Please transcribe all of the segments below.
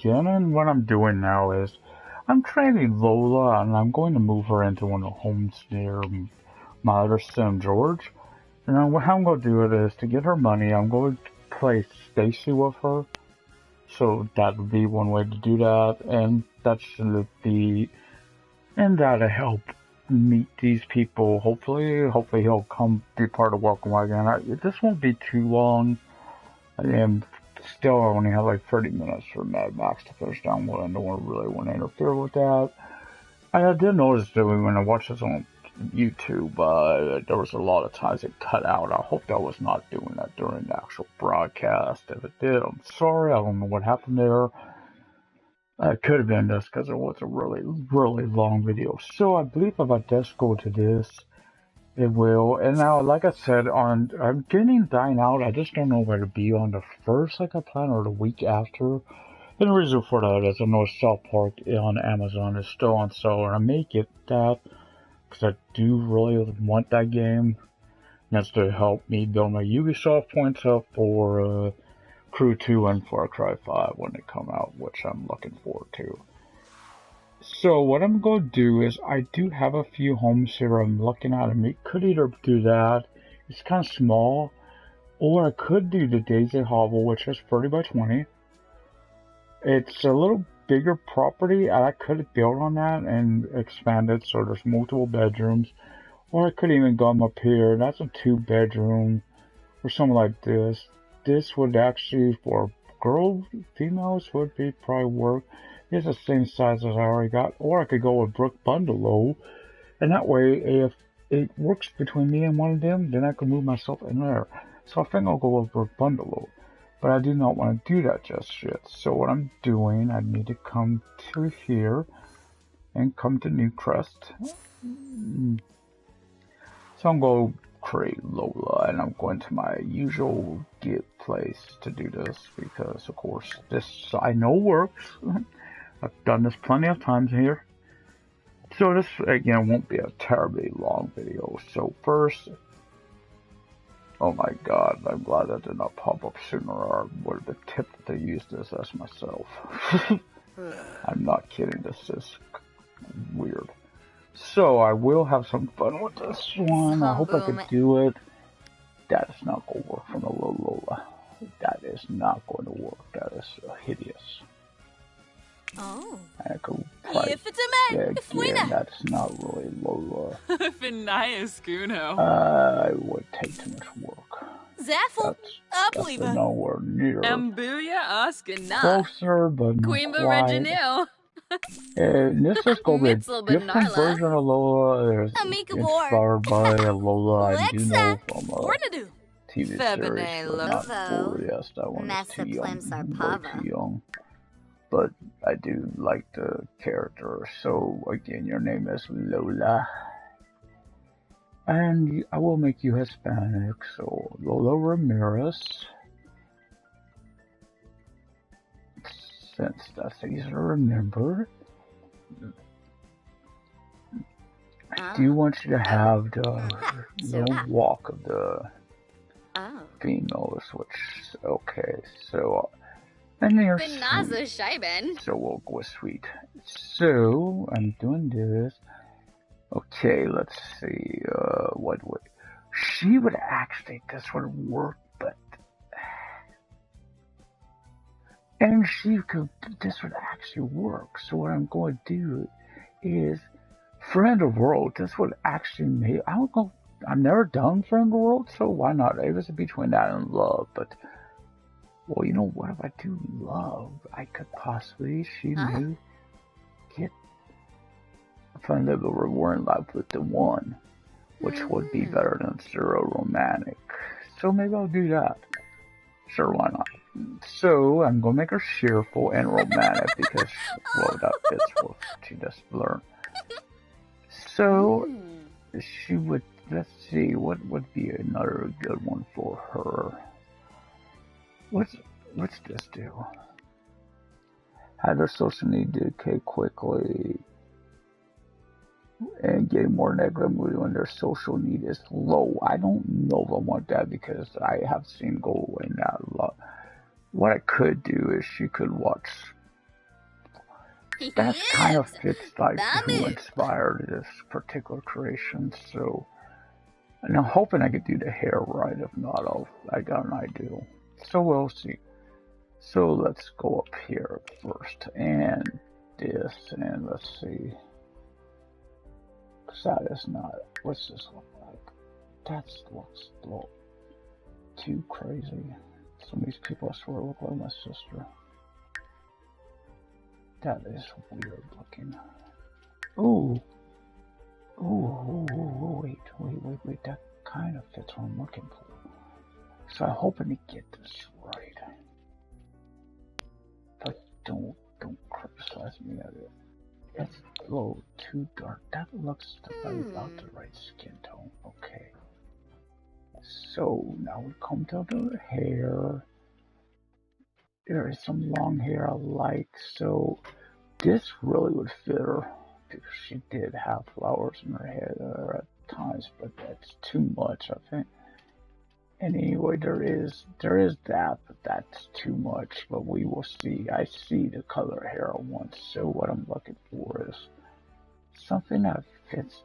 again, and what I'm doing now is I'm training Lola, and I'm going to move her into one of the homes near my other son, George. And how I'm going to do it is to get her money, I'm going to play Stacy with her. So that would be one way to do that, and that should be, and that'll help meet these people. Hopefully he'll come be part of Welcome Wagon. This won't be too long. And still, I only have like 30 minutes for Mad Max to finish down one. I don't really want to interfere with that. I did notice that when I watched this on YouTube, there was a lot of times it cut out. I hope that was not doing that during the actual broadcast. If it did, I'm sorry. I don't know what happened there. It could have been just because it was a really, really long video. So I believe if I just go to this, it will. And now, like I said, I'm getting Dine Out. I just don't know where to be on the first, like I planned, or the week after. And the reason for that is I know South Park on Amazon is still on sale, and I may get that because I do really want that game. And that's to help me build my Ubisoft points up for Crew 2 and Far Cry 5 when they come out, which I'm looking forward to. So what I'm going to do is I do have a few homes here I'm looking at, and I could either do that, it's kind of small, or I could do the Daisy Hovel, which is 30 by 20. It's a little bigger property, and I could build on that and expand it so there's multiple bedrooms, or I could even go up here, that's a 2-bedroom, or something like this. This would actually, for girls, females, would be probably work. It's the same size as I already got, or I could go with Brook Bungalow, and that way, if it works between me and one of them, then I can move myself in there. So I think I'll go with Brook Bungalow, but I do not want to do that just yet. So what I'm doing, I need to come to here and come to Newcrest. So I'm going to create Lola, and I'm going to my usual Git place to do this because, of course, this I know works. I've done this plenty of times here. So this, again, won't be a terribly long video. So first, oh my god, I'm glad that did not pop up sooner, or I would have tipped to use this as myself. I'm not kidding, this is weird. So I will have some fun with this one. I hope I can do it. That is not going to work for the Lola. That is not going to work. That is hideous. Oh. I could probably again, that's not really Lola. I would take too much work. Zaffle, that's nowhere near. Ambuya Closer, but not quite. And this is going to be a different version of Lola. It's inspired by a Lola I do know from a TV series, but not Glorious. That one is too young, way too young. But I do like the character. So again, your name is Lola, and I will make you Hispanic. So Lola Ramirez, since that's easy to remember. I do want you to have the little walk of the females, which okay. So. And they're sweet. So we'll go with sweet. So I'm doing this. Okay, let's see. What would she would actually this would work, but and she could this would actually work. So what I'm going to do is Friend of the World. This would actually make. I don't know. I've never done Friend of the World, so why not? It was between that and Love, but. Well, you know what? If I do Love, I could possibly, she may get find a reward in life with the one, which would be better than Zero Romantic. So maybe I'll do that. Sure, why not? So I'm gonna make her cheerful and romantic because, well, that fits what she just learned. So she would. Let's see, what would be another good one for her. Let's just do. Have their social need decay quickly and get more negative mood when their social need is low. I don't know if I want that because I have seen go in that a lot. What I could do is she could watch That kind of Yes! fits like who Dame! inspired this particular creation. So, and I'm hoping I could do the hair right. If not, I got an idea. So we'll see. So let's go up here first, and this, and let's see. Cause that is not. What's this look like? That looks a little too crazy. Some of these people, I swear, look like my sister. That is weird looking. Ooh. Ooh, wait. That kind of fits what I'm looking for. So I'm hoping to get this right. But don't criticize me at it. It's a little too dark. That looks about the right skin tone. Okay. So now we come to the hair. There is some long hair I like, so this really would fit her because she did have flowers in her hair at times, but that's too much, I think. And anyway, there is that, but that's too much. But we will see. I see the color hair I want, so what I'm looking for is something that fits.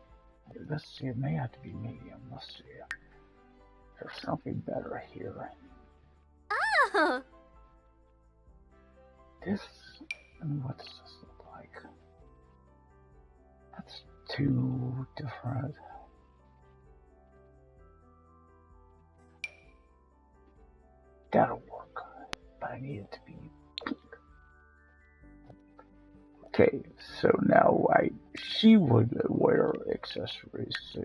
Let's see, it may have to be medium. Let's see. There's something better here. Oh! This, what's this look like? That's too different. That'll work, but I need it to be pink. Okay, so now she would wear accessories, so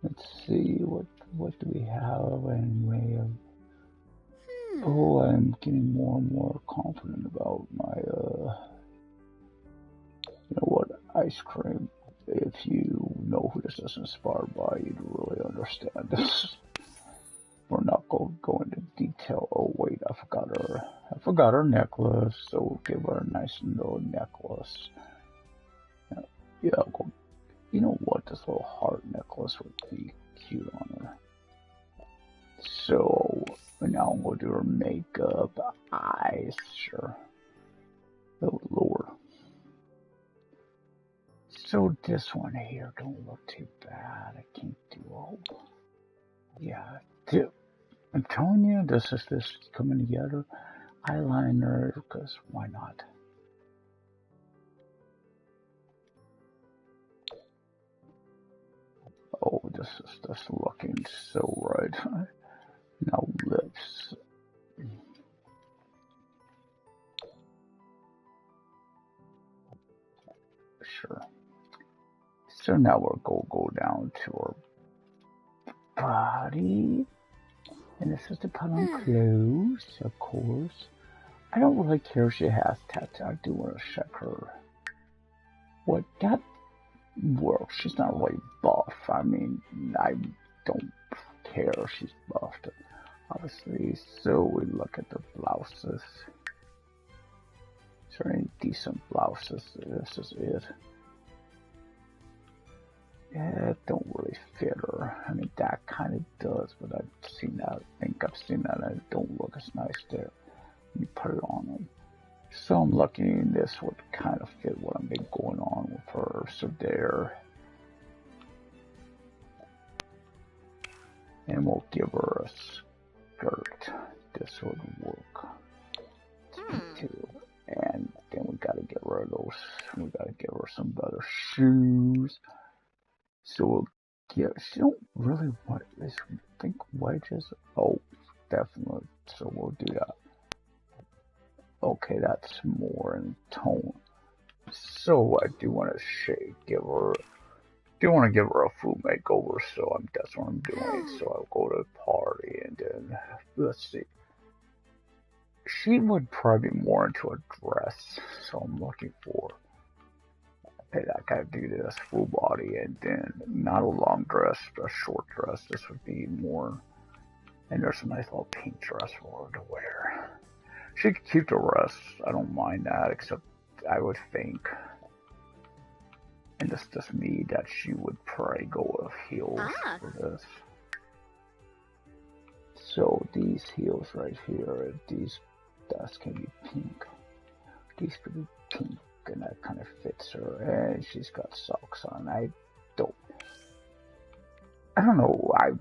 let's see, what do we have anyway? Oh, I'm getting more and more confident about my, you know what, ice cream. If you know who this is inspired by, you'd really understand this. We're not going to go into detail. Oh wait, I forgot her necklace, so we'll give her a nice little necklace. Yeah, you know what, this little heart necklace would be cute on her. So, now I'm going to do her makeup, eyes, sure. Oh lord. So this one here don't look too bad. I can't do all. Yeah, I'm telling you, this is coming together. Eyeliner, because why not? Oh, this is just looking so right. Now lips. Sure. So now we're going to go down to our body. And this is to put on clothes, of course. I don't really care if she has tattoos. I do want to check her. What that works. She's not really buff. I mean, I don't care if she's buffed, obviously. So we look at the blouses. Is there any decent blouses? This is it. Yeah, it don't really fit her. I mean, that kind of does, but I've seen that. I think I've seen that, and it don't look as nice there. You put it on them. So I'm looking, this would kind of fit what I've been going on with her. So there. And we'll give her a skirt. This would work. Too. And then we gotta get rid of those. We gotta give her some better shoes. So we'll get. She don't really want this. Think wedges. Oh, definitely. So we'll do that. Okay, that's more in tone. So I do want to give her a full makeover, so that's what I'm doing. So I'll go to the party, and then let's see. She would probably be more into a dress, so I'm looking for. Hey, I gotta do this full body, and then not a long dress, but a short dress. This would be more. And there's a nice little pink dress for her to wear. She could keep the rest. I don't mind that, except I would think. And it's just me that she would probably go with heels for this. So these heels right here, these can be pink. These could be pink and that kind of fits her. And she's got socks on. I don't know. I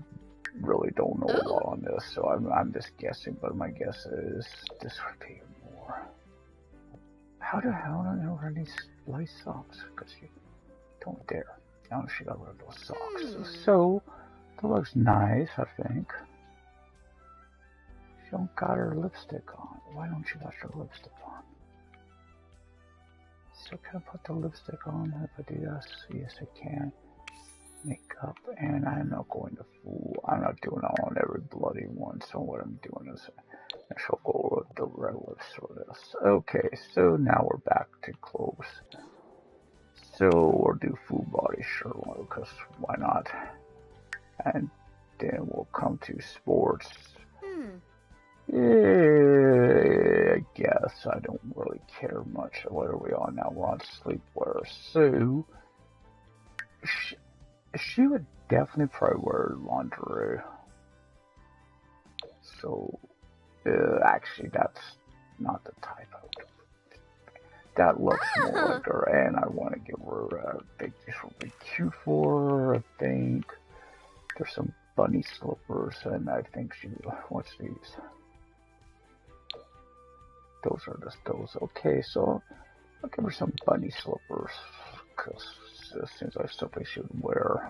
really don't know a lot on this, so I'm just guessing. But my guess is this would be more. How the hell do I know her these light socks? Because you don't dare. Now she got rid of those socks. So that looks nice, I think. She don't got her lipstick on. Why don't you got your lipstick on? So can I put the lipstick on if I do this? Yes, I can. Makeup, and I'm not going to fool. I'm not doing it on every bloody one. So what I'm doing is I shall go with the red lips for this. Okay, so now we're back to clothes. So we'll do full body shirt because why not? And then we'll come to sports. I guess I don't really care much. What are we on now? We're on sleepwear. So she would definitely probably wear lingerie. So actually, that's not the type of. That looks more like her, and I want to give her. I think this will be cute for her. I think there's some bunny slippers, and I think she. What's these? Those are just those. Okay, so I'll give her some bunny slippers, because it seems like something she would wear.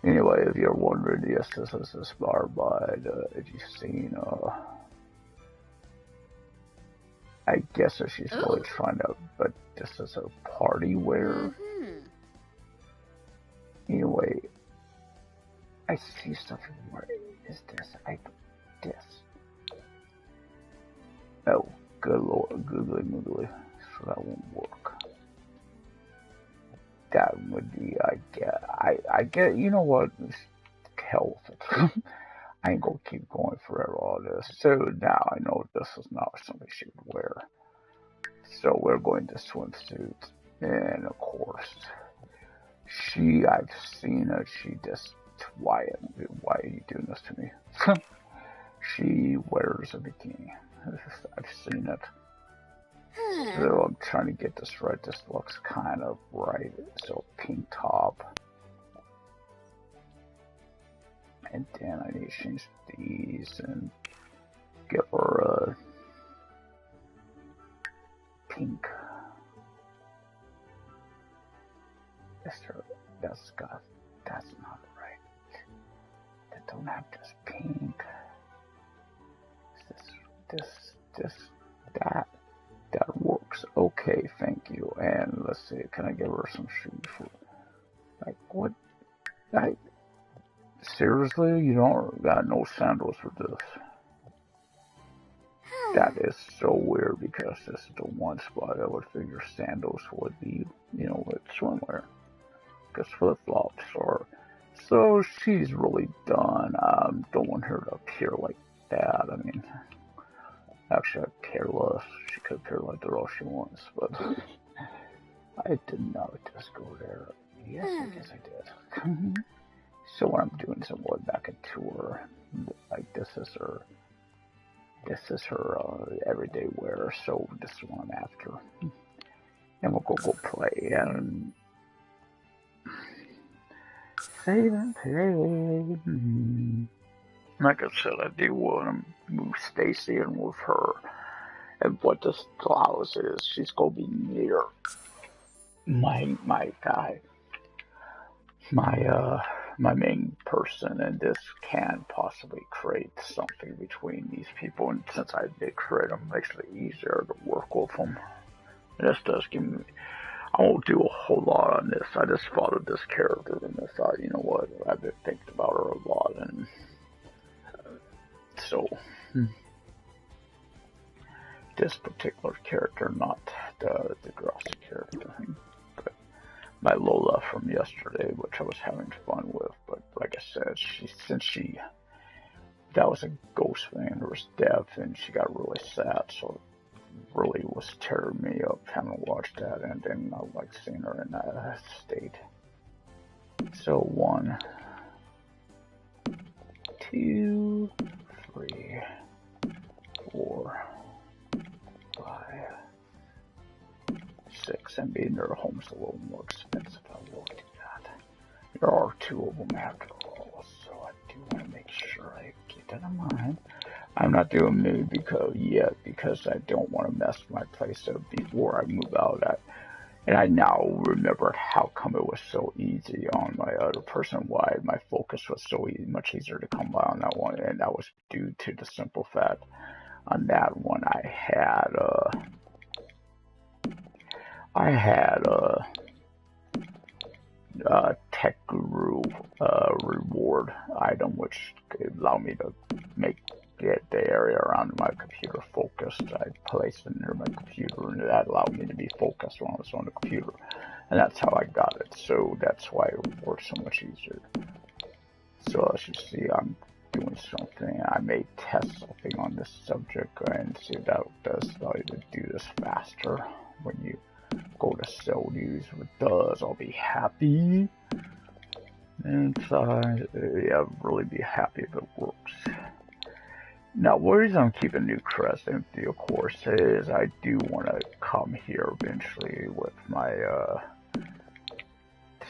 Anyway, if you're wondering, yes, this is inspired by, if you've seen, I guess that she's really trying to, but this is a party wear. Anyway, I see stuff everywhere. Is this? This. Oh, good lord, googly moogly. So that won't work. That would be, I get, you know what? Hell with it. I ain't gonna keep going forever on this. So now I know this is not something she would wear. So we're going to swimsuit. And of course, I've seen it. She just, why are you doing this to me? She wears a bikini. I've seen it. So I'm trying to get this right. This looks kind of right. So pink top. And then I need to change these and give her a pink. That's not right. That don't have this pink. That works. Okay, thank you. And let's see, can I give her some shoes for, like, what? Seriously? You don't got no sandals for this? That is so weird because this is the one spot I would figure sandals would be, with swimwear. Because flip-flops are. So she's really done. Don't want her to appear like that. I mean, actually, I care less. She could appear like that all she wants, but I did not just go there. Yes, I guess I did. So what I'm doing is I'm going back into her. Like, this is her everyday wear, so this is what I'm after. And we'll go play and save and play. Like I said, I do want to move Stacy in with her. And what this allows is she's gonna be near my guy, my main person, and this can possibly create something between these people. And since I did create them, it makes it easier to work with them. And this does give me. I won't do a whole lot on this. I just followed this character and I thought, you know what, I've been thinking about her a lot, and so this particular character, not the Degrassi character, but my Lola from yesterday, which I was having fun with. But like I said, that was a ghost thing. There was death, and she got really sad, so it really was tearing me up having to watch that, and then I like seeing her in that state. So 1, 2, 3, 4, 5, 6, and being their home's a little more expensive. I will do that. There are 2 of them after all, so I do want to make sure I keep that in mind. I'm not doing me because I don't want to mess my place up before I move out. And I now remember how come it was so easy on my other person, why my focus was so much easier to come by on that one, and that was due to the simple fact on that one I had a Tech Guru reward item, which allowed me to make the area around my computer focused. I placed it near my computer, and that allowed me to be focused when I was on the computer. And that's how I got it. So that's why it works so much easier. So as you see, I'm doing something. I may test something on this subject and see if that does allow you to do this faster when you go to sell news. If it does, I'll be happy. And yeah, really be happy if it works. Now, the reason I'm keeping New Crest empty, of course, is I do want to come here eventually with my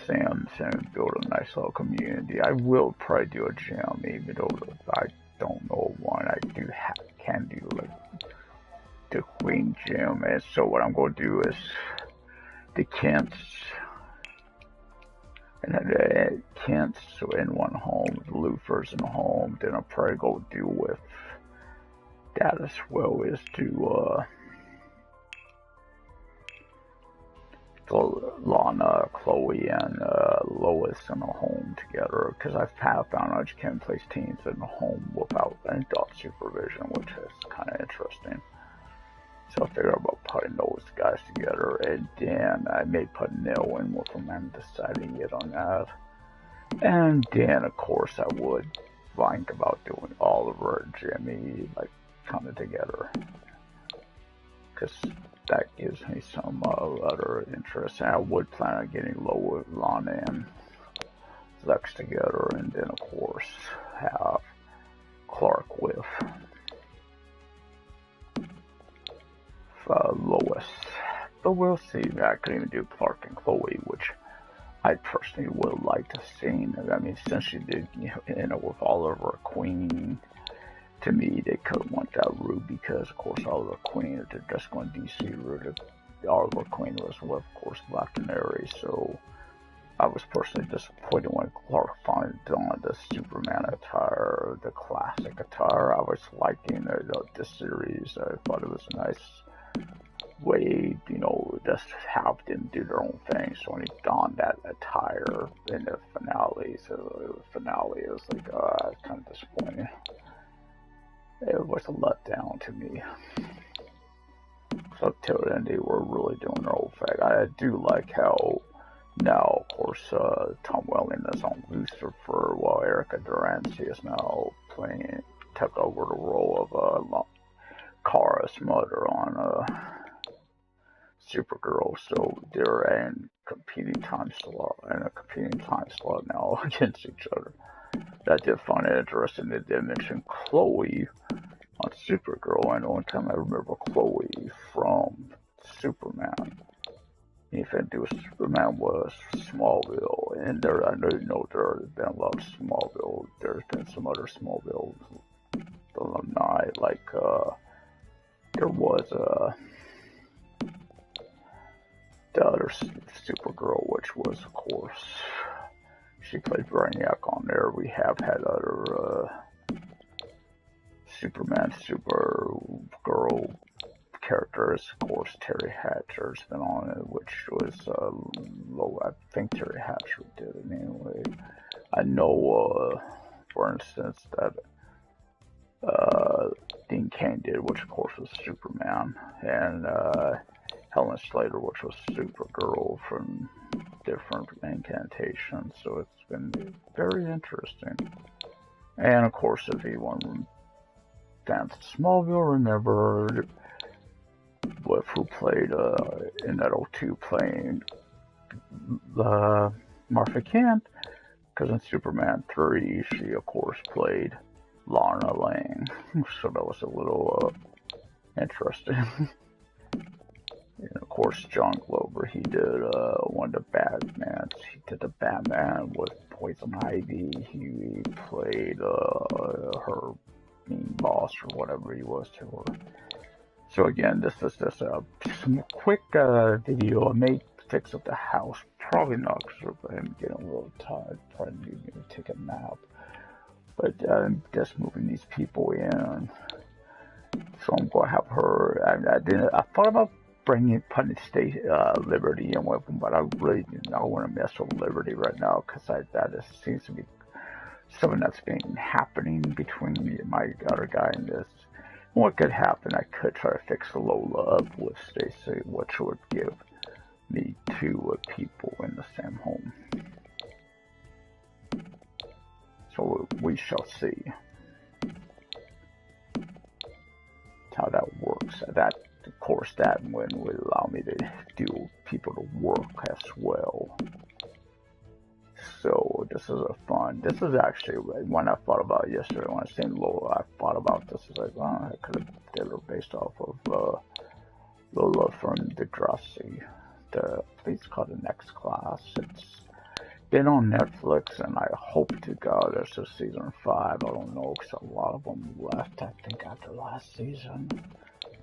Sims and build a nice little community. I will probably do a gym, even though I don't know one. I can do like the Queen Gym, and so what I'm going to do is the Kents, and then the Kents in one home, the Lufers in a home. Then I'll probably go do with that as well is to Lana, Chloe, and Lois in a home together, because I've found out you can place teams in a home without any adult supervision, which is kind of interesting. So I figured about putting those guys together, and then I may put Neil in with them. I'm deciding yet on that. And then, of course, I would think about doing Oliver and Jimmy, like, kind of together, because that gives me some other interest. And I would plan on getting Lola, Lana, and Lex together, and then, of course, have Clark with Lois. But we'll see. I could even do Clark and Chloe, which I personally would like to see. I mean, since she did, with Oliver Queen, to me, they could want that route because, of course, Oliver Queen, if they're just going DC route, Oliver Queen was with, of course, Black Canary. So I was personally disappointed when Clark finally donned the Superman attire, the classic attire. I was liking this series. I thought it was a nice way, just have them do their own thing. So when he donned that attire in the finale, it was like, kind of disappointing. It was a letdown to me. So till then, they were really doing their own thing. I do like how now, of course, Tom Welling is on Lucifer, while Erica Durance is now took over the role of Kara's mother on Supergirl. So they're in a competing time slot now against each other. That did find it interesting. They did mention Chloe on Supergirl, and the only time I remember Chloe from Superman, anything to do with Superman, was Smallville. And I know there has been a lot of Smallville. There's been some other Smallville alumni, like there was the other Supergirl, which was, of course, she played Brainiac on there. We have had other Superman, Supergirl characters. Of course, Terry Hatcher's been on it, which was Lola. I think Terry Hatcher did it anyway. I know, for instance, that Dean Cain did, which of course was Superman, and Helen Slater, which was Supergirl from different incantations. So it's been very interesting. And of course, if anyone fans of Smallville remember with who played in that 02 playing Martha Kent, because in Superman 3 she of course played Lana Lang, so that was a little interesting. And of course course, John Glover, he did one of the Batmans. He did the Batman with Poison Ivy. He played her mean boss or whatever he was to her. So again, this is just some quick video. I may fix up the house. Probably not because I'm getting a little tired. Probably need me to take a nap. But I'm just moving these people in. So I'm going to have her. I thought about putting Liberty in with them, but I really do not want to mess with Liberty right now because that just seems to be something that's been happening between me and my other guy in this. What could happen? I could try to fix Lola up with Stacy, which would give me two people in the same home. So we shall see how that works. That, of course, that one would allow me to do people to work as well. So this is this is actually one I thought about yesterday when I seen Lola. I thought about this as like, I could have did her based off of Lola from Degrassi. Please call the next class. It's been on Netflix, and I hope to God it's a season 5. I don't know, because a lot of them left, I think, after last season.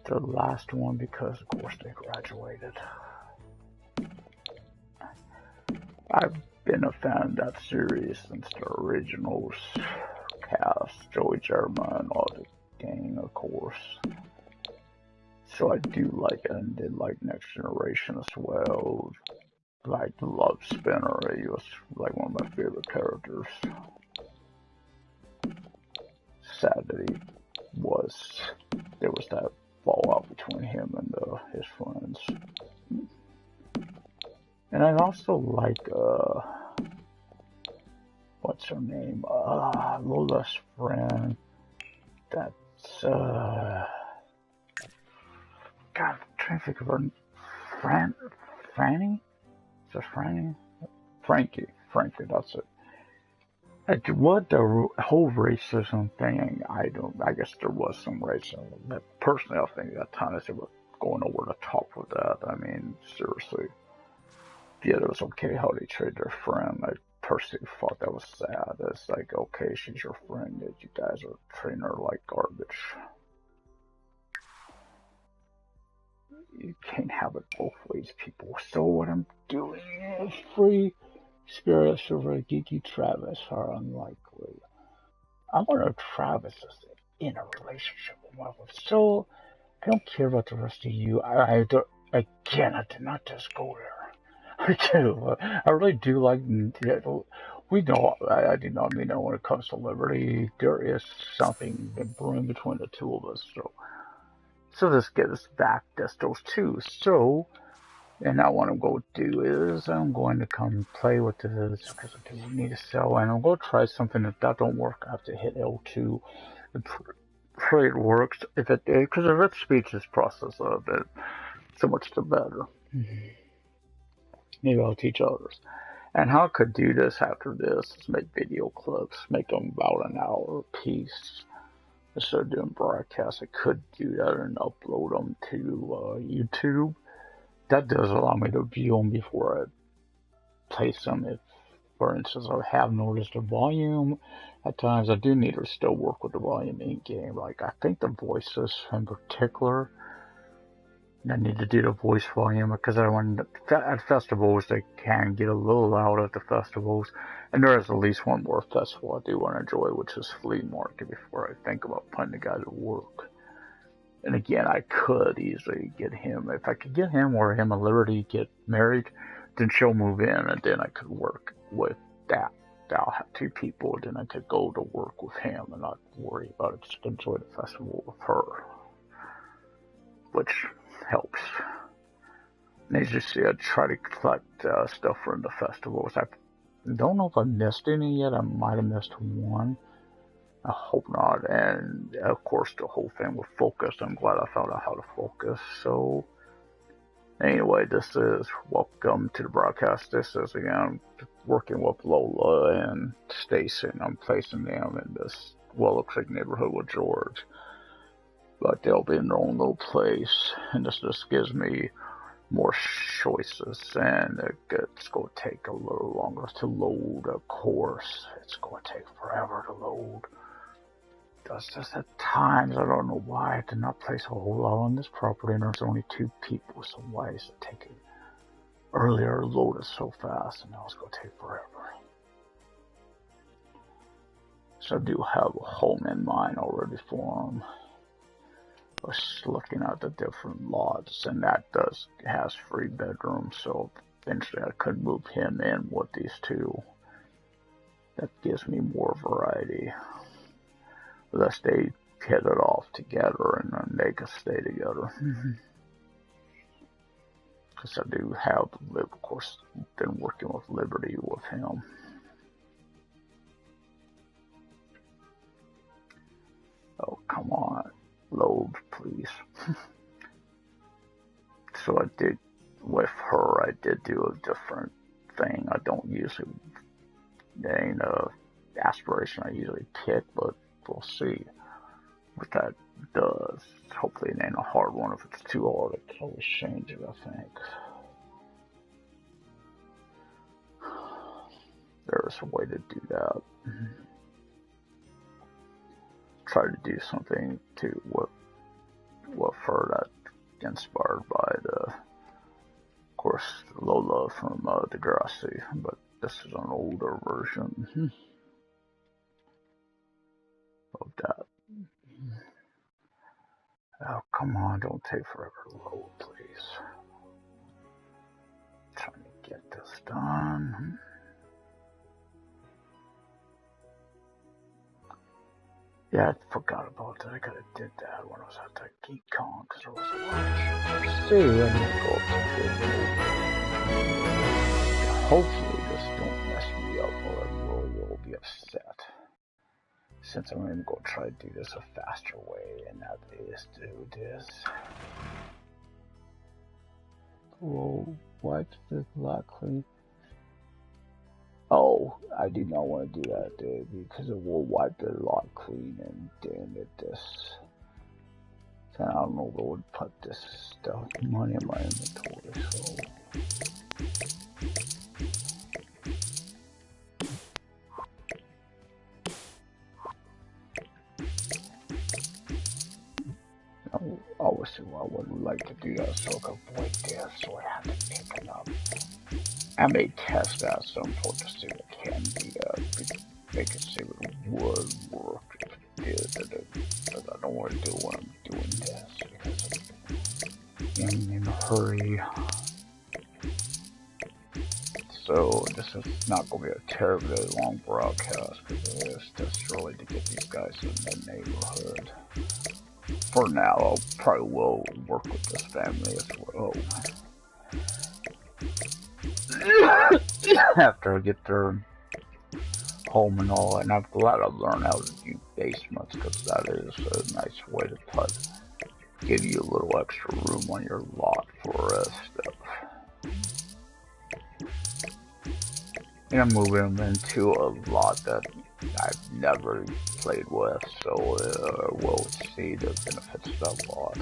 The last one, because, of course, they graduated. I've been a fan of that series since the originals cast, Joey Germa and all the gang, of course. So I do like it, and did like Next Generation as well. Like Love Spinner, he was like one of my favorite characters. Sad that there was that fallout between him and his friends. And I also like, what's her name? Lola's friend. That's, God, I'm trying to think of her. Franny? Is it Franny? Frankie, that's it. What the whole racism thing, I guess there was some racism. But personally, I think at times they were going over the top with that. I mean, seriously. Yeah, it was okay how they treated their friend. I personally thought that was sad. It's like, okay, she's your friend, yet you guys are treating her like garbage. You can't have it both ways, people. So what I'm doing is free spirits over Geeky Travis are unlikely. I want Travis is in a relationship with my wife, so I don't care about the rest of you. I did not just go there. I do. I really do like. We know. I do not mean that when it comes to Liberty, there is something brewing between the two of us. So this gets back to those two. So, and now what I'm going to do is I'm going to come play with this because I do need to sell, and I'm going to try something. If that don't work, I have to hit L2 and pray it works. Because if it speeds this process of it, so much the better. Maybe I'll teach others. And how I could do this after this is make video clips, make them about an hour a piece. Instead of doing broadcasts, I could do that and upload them to YouTube. That does allow me to view them before I place them. If, for instance, I have noticed the volume, at times I do need to still work with the volume in game. Like, I think the voices in particular, I need to do the voice volume because at festivals they can get a little loud at the festivals, and there is at least one more festival I do want to enjoy, which is Flea Market, before I think about putting the guy to work. And again, I could easily get him, if I could get him or him and Liberty get married, then she'll move in, and then I could work with that. I'll have two people, then I could go to work with him and not worry about it, just enjoy the festival with her, which helps. And as you see, I try to collect stuff from the festivals. I don't know if I missed any yet. I might have missed one. I hope not. And of course, the whole thing with focus. I'm glad I found out how to focus. So, anyway, this is welcome to the broadcast. This is again working with Lola and Stacy, and I'm placing them in this looks like neighborhood with George. But they'll be in their own little place, and this just gives me more choices, and it's going to take a little longer to load. Of course, it's going to take forever to load. That's just at times, I don't know why I did not place a whole lot on this property, and there's only 2 people, so why is it taking earlier loaded so fast, and now it's going to take forever. So I do have a home in mind already for him. I was looking at the different lots, and that has 3 bedrooms, so eventually I could move him in with these 2. That gives me more variety. Unless they hit it off together and then they can stay together. Because I do have, of course, been working with Liberty with him. Oh, come on. Load, please. So I did, with her, I did do a different thing. I don't usually, it ain't a aspiration I usually pick, but we'll see what that does. Hopefully it ain't a hard one. If it's too hard, I can always change it, I think. There's a way to do that. Try to do something to with her that inspired by of course, Lola from Degrassi, but this is an older version of that. Oh, come on, don't take forever to load, please. Trying to get this done. Yeah, I forgot about that. I could have did that when I was at that GeekCon, because there was a lot to see. I'm gonna go up to it. Hopefully this don't mess me up, or I will be upset. Since I'm going to try to do this a faster way, and that is do this. We'll wipe the lot clean. Oh, I do not want to do that, dude, because it will wipe the lot clean, and damn it, this. So I don't know where would put this stuff, money in my inventory, so. Obviously, I would like to do that so I can avoid this, so I have to pick it up. I may test that at some point to see if it can do that. Make it see if it would work if it did. But I don't want to do it when I'm doing this because I'm in a hurry. So this is not going to be a terribly long broadcast because it is just really to get these guys in the neighborhood. For now, I probably will work with this family as well. After I get their home and all, and I'm glad I learned how to do basements because that is a nice way to give you a little extra room on your lot for stuff. And I'm moving them into a lot that I've never played with, so we'll see the benefits of that lot.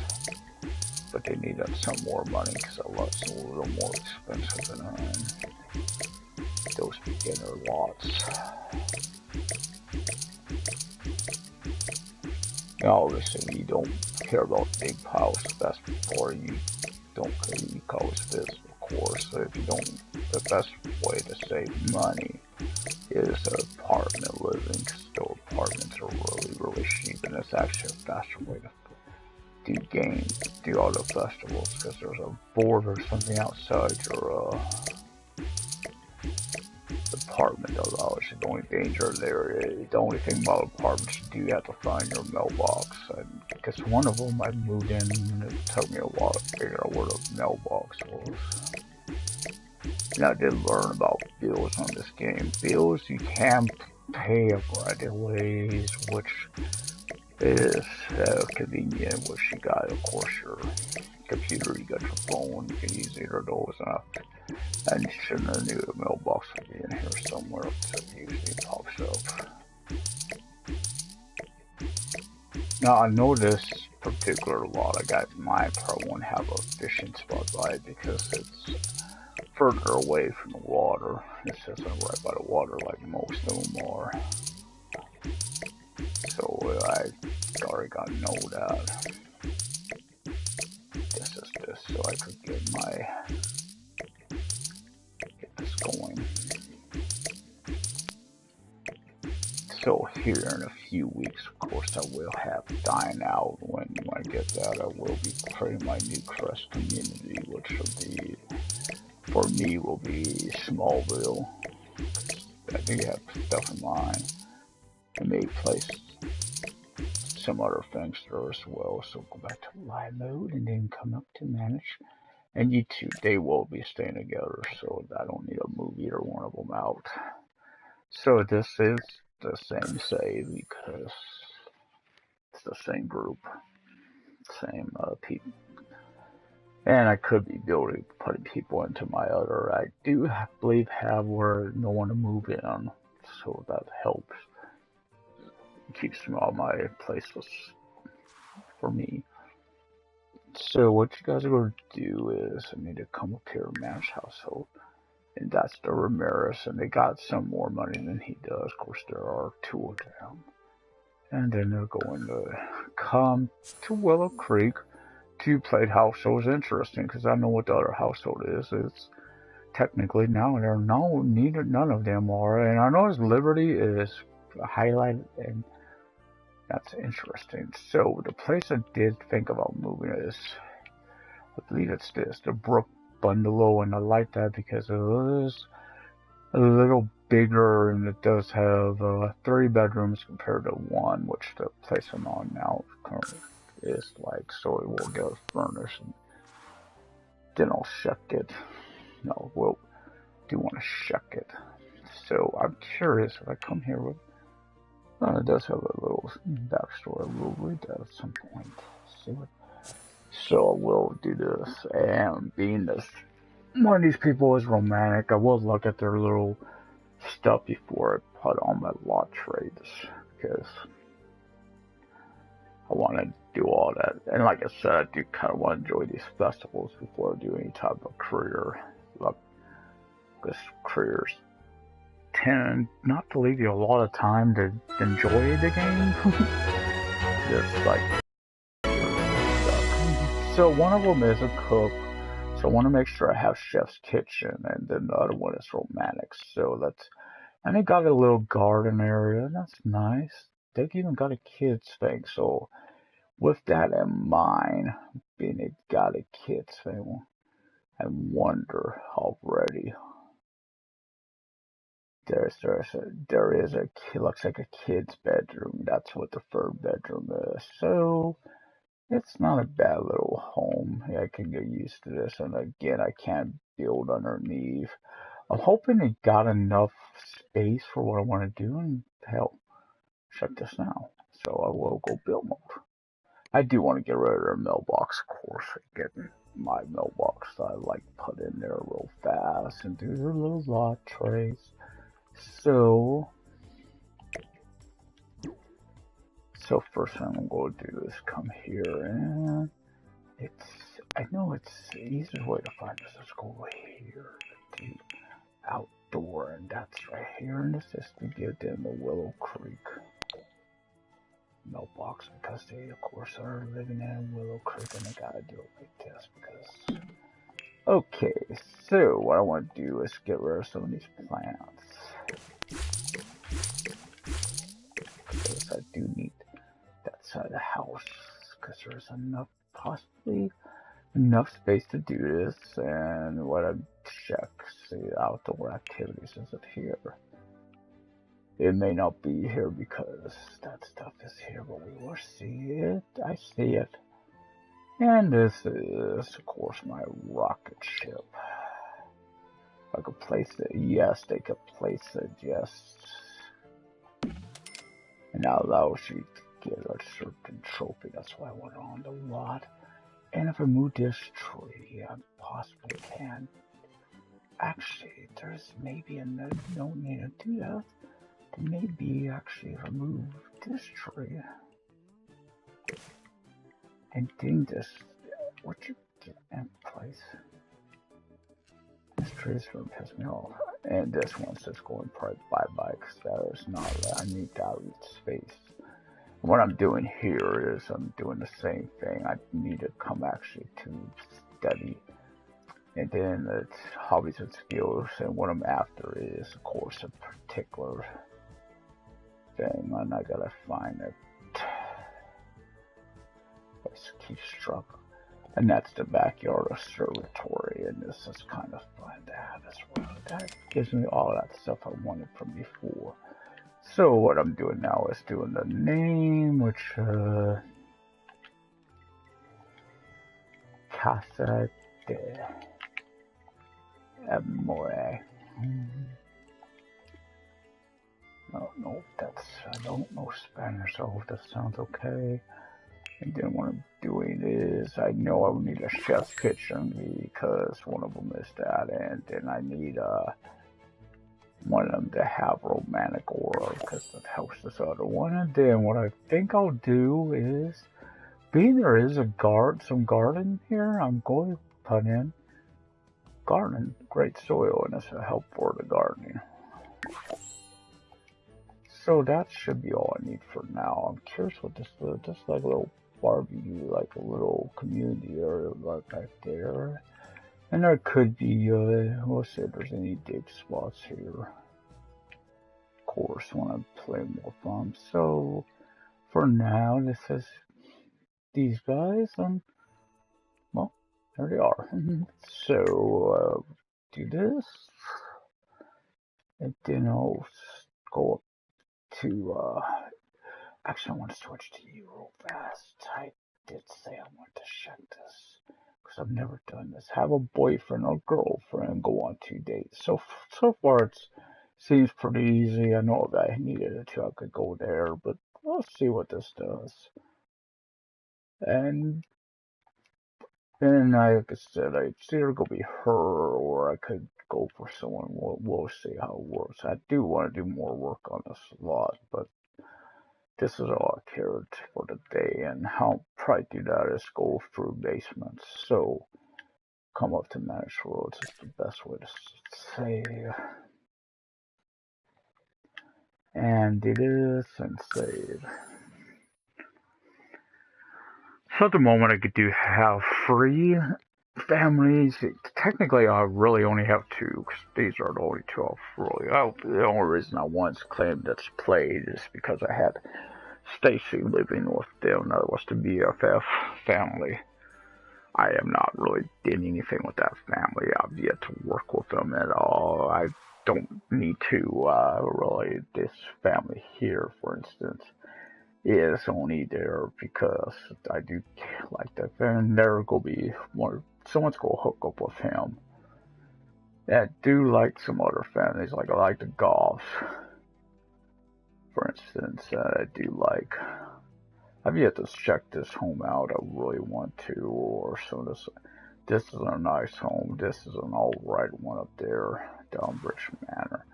But they need some more money because that lot's a little more expensive than those beginner lots. Now, obviously, you don't care about big house. That's before you don't. You can always visit, of course. So if you don't, the best way to save money is apartment living. Because the apartments are really cheap, and it's actually a faster way to do games, do all the festivals. Because there's a board or something outside your apartment that allows you. The only danger there is the only thing about apartments you do have to find your mailbox. Because one of them I moved in and it took me a while to figure out where the mailbox was. And I did learn about bills on this game. Bills you can pay a variety of ways, which is convenient. Which you got, of course, your computer, you got your phone, you can use either of those. And shouldn't have knew the mailbox would be in here somewhere, so it usually pops up. Now I noticed particular lot I got in mind probably won't have a fishing spot by it because it's further away from the water. This isn't right by the water like most of them are. So I already got to know that. This is this, so I could get this going. So here in a few weeks, of course, I will have Dine Out. When I get that, I will be creating my new Crest community, which will be, for me, will be Smallville. I do have stuff in mind. I may place some other things there as well. So go back to live mode and then come up to manage. And you two, they will be staying together, so I don't need to move either one of them out. So this is the same save because it's the same group, same people. And I could be building, putting people into my other. I do believe have where no one to move in, so that helps. Keeps all my places for me. So what you guys are going to do is I need to come up here and manage household. And that's the Ramirez, and they got some more money than he does. Of course, there are two of them. And then they're going to come to Willow Creek to play household. It's interesting because I know what the other household is. It's technically now there are neither none of them are, and I know his Liberty is highlighted, and that's interesting. So the place I did think about moving is, I believe it's this, the Brook Bungalow, and I like that because it is a little bigger and it does have 3 bedrooms compared to 1, which the place I'm on now currently is like. So it will get furnished, and then I'll check it. No, we'll do want to check it. So I'm curious if I come here with. It does have a little backstory. We'll read that at some point. See what. So I will do this, and being this one of these people is romantic, I will look at their little stuff before I put on my lot trades because I want to do all that. And like I said, I do kind of want to enjoy these festivals before I do any type of career. Like, because careers tend not to leave you a lot of time to enjoy the game. Just like stuff. So one of them is a cook. So I want to make sure I have Chef's Kitchen, and then the other one is Romantic. So that's, and they got a little garden area, and that's nice. They've even got a kids thing. So with that in mind, being it got a kids thing, I wonder already. There is a looks like a kid's bedroom. That's what the third bedroom is. So it's not a bad little home. Yeah, I can get used to this. And again, I can't build underneath. I'm hoping it got enough space for what I want to do. And hell, check this now. So I will go build mode. I do want to get rid of their mailbox, of course. Get my mailbox that I like put in there real fast and do their little lot trays. So first thing I'm going to do is come here, and I know it's the easiest way to find this. Let's go here to outdoor, and that's right here, and this is to get in the Willow Creek mailbox because they, of course, are living in Willow Creek, and they gotta do it like this because. Okay, so what I want to do is get rid of some of these plants. Because I do need that side of the house because there's possibly enough space to do this. And what I check, see outdoor activities, is it here? It may not be here because that stuff is here, but we will see it. I see it. And this is, of course, my rocket ship. I could place it. Yes, they could place it. Yes. And that allows you to get a certain trophy. That's why I went on the lot. And if I move this tree, I possibly can. Actually, there's maybe no need to do that. Maybe actually remove this tree. And then this, what you get in place? This tree's gonna piss me off. And this one's just going probably bye-bye because that is not, I need that space. What I'm doing here is I'm doing the same thing. I need to come actually to study. And then it's hobbies and skills. And what I'm after is, of course, a particular thing. And I gotta find it. Let's keep struck. And that's the backyard observatory. And this is kind of fun to have as well. That gives me all that stuff I wanted from before. So what I'm doing now is doing the name, which Casa de Amore. I don't know if that's, I don't know Spanish, so I hope that sounds okay. And then what I'm doing is, I know I would need a chef's kitchen because one of them is that, and then I need one of them to have romantic aura because it helps this other one. And then what I think I'll do is, being there is some garden here, I'm going to put in garden, great soil, and it's a help for the gardening. So that should be all I need for now. I'm curious what this is, just like a little barbecue, like a little community area right back there. And there could be, we'll see if there's any dig spots here. Of course, when I play more fun. So, for now, this is these guys, well, there they are. So, do this. And then I'll go up to, actually, I want to switch to you real fast. I did say I want to check this. Because I've never done this. Have a boyfriend or girlfriend, go on 2 dates. So far it seems pretty easy. I know if I needed it to, I could go there. But let's see what this does. And then, like I said, it's either going to be her or I could go for someone. We'll see how it works. I do want to do more work on this a lot, but this is all I cared for the day, and how I'll probably do that is go through basements. So, come up to manage worlds is the best way to save. And do this and save. So at the moment I could do have 3 families. Technically I really only have 2, because these are the only 2 I've really. The only reason I once claimed that's played is because I had Stacy living with them. That was the BFF family. I have not really did anything with that family. I've yet to work with them at all. I don't need to really. This family here, for instance, is only there because I do like that. And there will be more. Someone's gonna hook up with him. I do like some other families. Like I like the Goffs, for instance. I do like. I've yet to check this home out. I really want to, or so this is a nice home. This is an alright one up there, Downbridge Manor.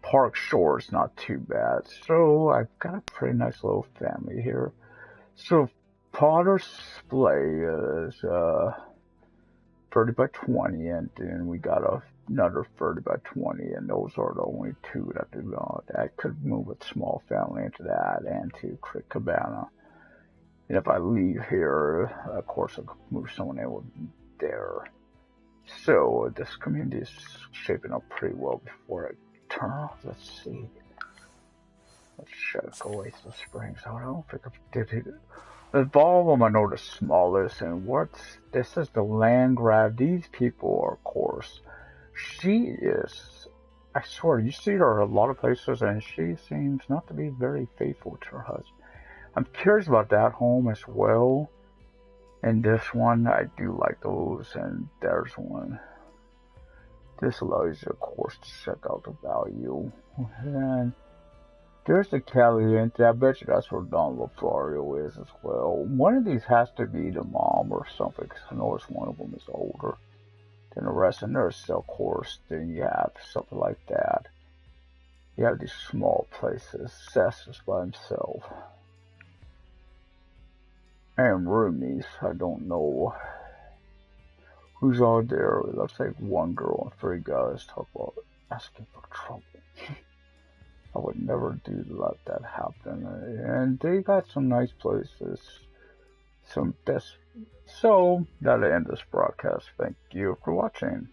Park Shore is not too bad. So I've got a pretty nice little family here. So Potter's display is 30 by 20, and then we got another 30 by 20, and those are the only 2 that do not. I could move a small family into that and to Crick Cabana. And if I leave here, of course, I could move someone in there. So this community is shaping up pretty well before I turn off. Let's see. Let's check Oasis Springs. I don't think I did it. Of all of them, I know the smallest. And this is the land grab. These people are, of course. She is, I swear, you see her a lot of places, and she seems not to be very faithful to her husband. I'm curious about that home as well. And this one, I do like those. And there's one. This allows you, of course, to check out the value. And there's the Caliente. I bet you that's where Don Lothario is as well. One of these has to be the mom or something, because I notice one of them is older than the rest. And there's, of course, then you have something like that. You have these small places. Seth is by himself. and roomies. I don't know who's out there. It looks like one girl and three guys talk about asking for trouble. I would never let that happen. And they got some nice places. Some best. So that'll end this broadcast. Thank you for watching.